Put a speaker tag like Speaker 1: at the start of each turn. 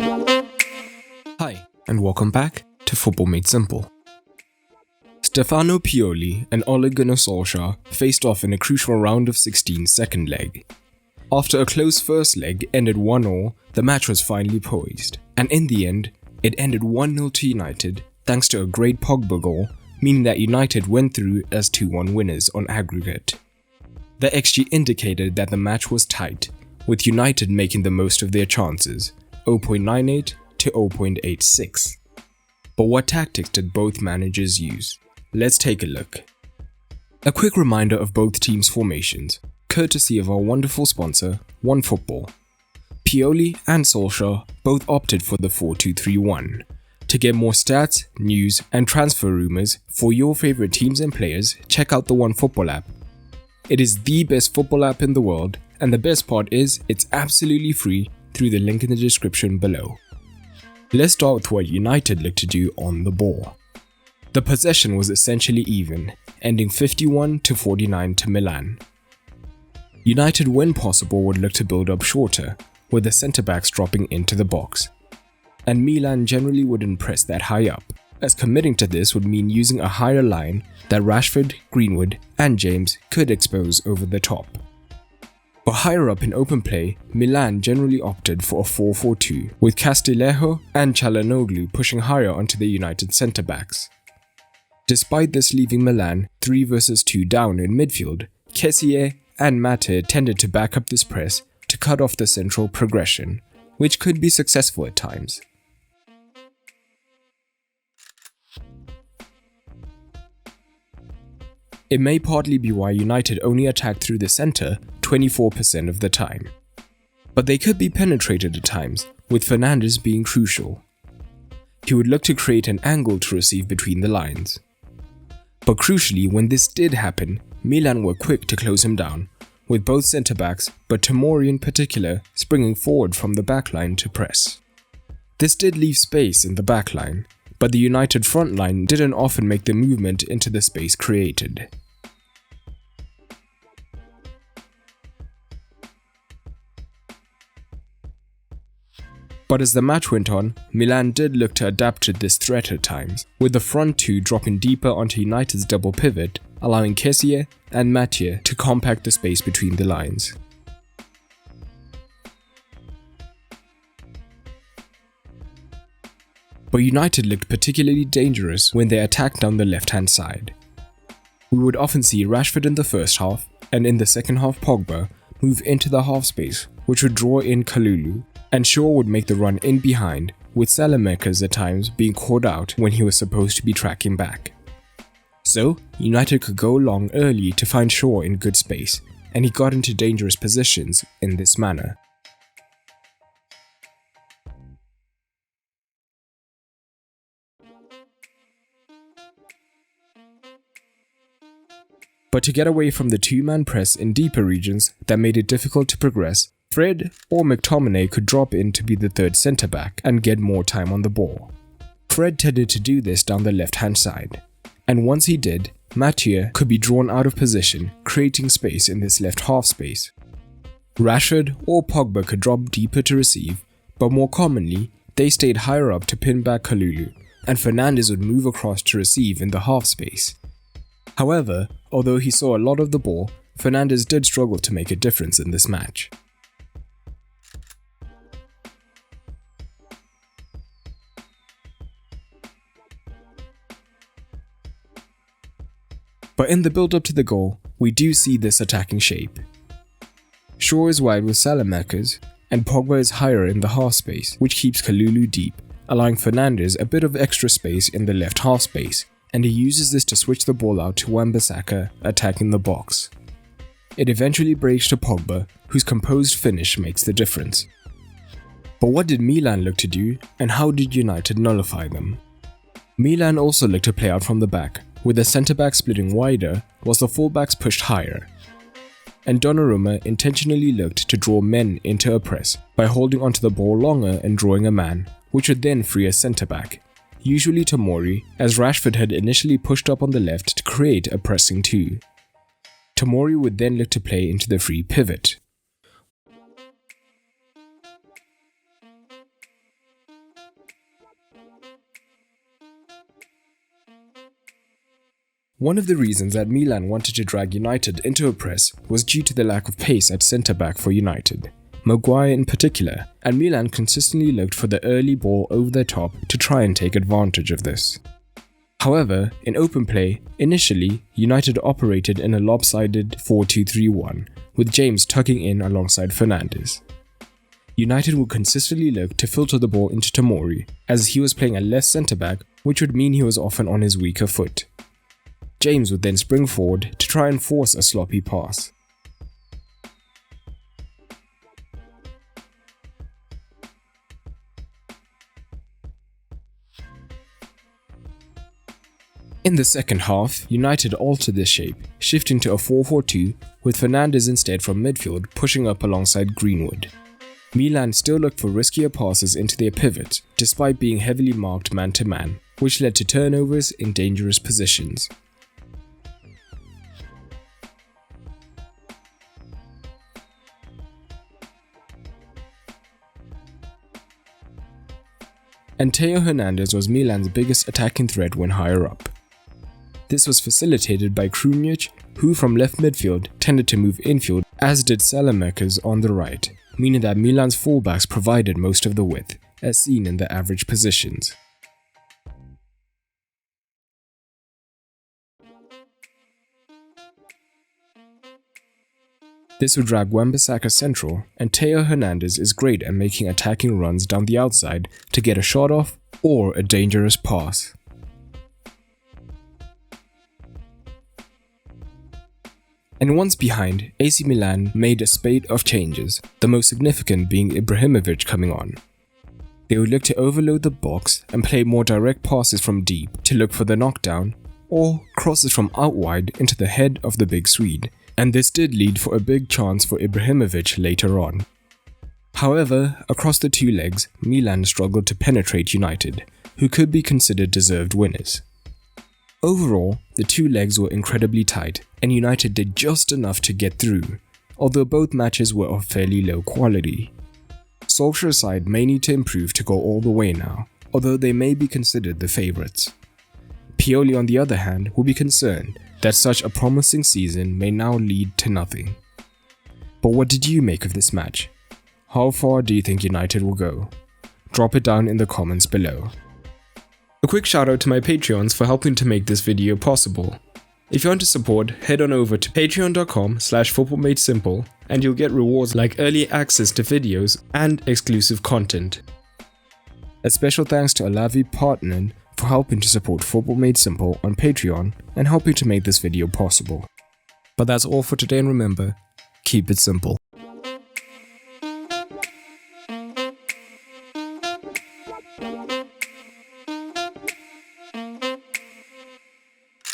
Speaker 1: Hi, and welcome back to Football Made Simple. Stefano Pioli and Ole Gunnar Solskjaer faced off in a crucial round of 16 second leg. After a close first leg ended 1-1, the match was finally poised, and in the end, it ended 1-0 to United thanks to a great Pogba goal, meaning that United went through as 2-1 winners on aggregate. The XG indicated that the match was tight, with United making the most of their chances, 0.98 to 0.86. But what tactics did both managers use? Let's take a look. A quick reminder of both teams' formations, courtesy of our wonderful sponsor, OneFootball. Pioli and Solskjaer both opted for the 4-2-3-1. To get more stats, news, and transfer rumors for your favorite teams and players, check out the OneFootball app. It is the best football app in the world, and the best part is it's absolutely free through the link in the description below. Let's start with what United looked to do on the ball. The possession was essentially even, ending 51-49 to Milan. United, when possible, would look to build up shorter, with the centre-backs dropping into the box. And Milan generally wouldn't press that high up, as committing to this would mean using a higher line that Rashford, Greenwood, and James could expose over the top. But higher up in open play, Milan generally opted for a 4-4-2, with Castillejo and Çalhanoğlu pushing higher onto the United centre-backs. Despite this leaving Milan 3 versus 2 down in midfield, Kessie and Mate tended to back up this press to cut off the central progression, which could be successful at times. It may partly be why United only attacked through the centre 24% of the time. But they could be penetrated at times, with Fernandes being crucial. He would look to create an angle to receive between the lines. But crucially, when this did happen, Milan were quick to close him down, with both centre-backs, but Tomori in particular, springing forward from the backline to press. This did leave space in the backline, but the United front line didn't often make the movement into the space created. But as the match went on, Milan did look to adapt to this threat at times, with the front two dropping deeper onto United's double pivot, allowing Kessie and Mathieu to compact the space between the lines. But United looked particularly dangerous when they attacked down the left-hand side. We would often see Rashford in the first half, and in the second half Pogba move into the half space, which would draw in Kalulu, and Shaw would make the run in behind, with Salamakers at times being caught out when he was supposed to be tracking back. So, United could go long early to find Shaw in good space, and he got into dangerous positions in this manner. But to get away from the two-man press in deeper regions that made it difficult to progress, Fred or McTominay could drop in to be the third centre-back and get more time on the ball. Fred tended to do this down the left-hand side, and once he did, Mathieu could be drawn out of position, creating space in this left half space. Rashford or Pogba could drop deeper to receive, but more commonly, they stayed higher up to pin back Kalulu, and Fernandes would move across to receive in the half space. However, although he saw a lot of the ball, Fernandes did struggle to make a difference in this match. But in the build-up to the goal, we do see this attacking shape. Shaw is wide with Salamakers, and Pogba is higher in the half space, which keeps Kalulu deep, allowing Fernandes a bit of extra space in the left half space, and he uses this to switch the ball out to Wan-Bissaka attacking the box. It eventually breaks to Pogba, whose composed finish makes the difference. But what did Milan look to do, and how did United nullify them? Milan also looked to play out from the back, with the centre-back splitting wider whilst the full-backs pushed higher. And Donnarumma intentionally looked to draw men into a press by holding onto the ball longer and drawing a man, which would then free a centre-back, usually Tomori, as Rashford had initially pushed up on the left to create a pressing two. Tomori would then look to play into the free pivot. One of the reasons that Milan wanted to drag United into a press was due to the lack of pace at centre-back for United, Maguire in particular, and Milan consistently looked for the early ball over their top to try and take advantage of this. However, in open play, initially, United operated in a lopsided 4-2-3-1, with James tucking in alongside Fernandes. United would consistently look to filter the ball into Tomori, as he was playing a less centre-back, which would mean he was often on his weaker foot. James would then spring forward to try and force a sloppy pass. In the second half, United altered this shape, shifting to a 4-4-2, with Fernandes instead from midfield pushing up alongside Greenwood. Milan still looked for riskier passes into their pivot, despite being heavily marked man-to-man, which led to turnovers in dangerous positions. And Theo Hernandez was Milan's biggest attacking threat when higher up. This was facilitated by Krunic, who from left midfield tended to move infield, as did Salamakers on the right, meaning that Milan's fullbacks provided most of the width, as seen in the average positions. This would drag Wan-Bissaka central, and Theo Hernandez is great at making attacking runs down the outside to get a shot off or a dangerous pass. And once behind, AC Milan made a spate of changes, the most significant being Ibrahimovic coming on. They would look to overload the box and play more direct passes from deep to look for the knockdown, or crosses from out wide into the head of the big Swede, and this did lead for a big chance for Ibrahimovic later on. However, across the two legs, Milan struggled to penetrate United, who could be considered deserved winners. Overall, the two legs were incredibly tight, and United did just enough to get through, although both matches were of fairly low quality. Solskjaer's side may need to improve to go all the way now, although they may be considered the favourites. Pioli, on the other hand, will be concerned that such a promising season may now lead to nothing. But what did you make of this match? How far do you think United will go? Drop it down in the comments below. A quick shout out to my Patreons for helping to make this video possible. If you want to support, head on over to patreon.com/footballmadesimple and you'll get rewards like early access to videos and exclusive content. A special thanks to Alavi Partner for helping to support Football Made Simple on Patreon and helping to make this video possible. But that's all for today, and remember, keep it simple.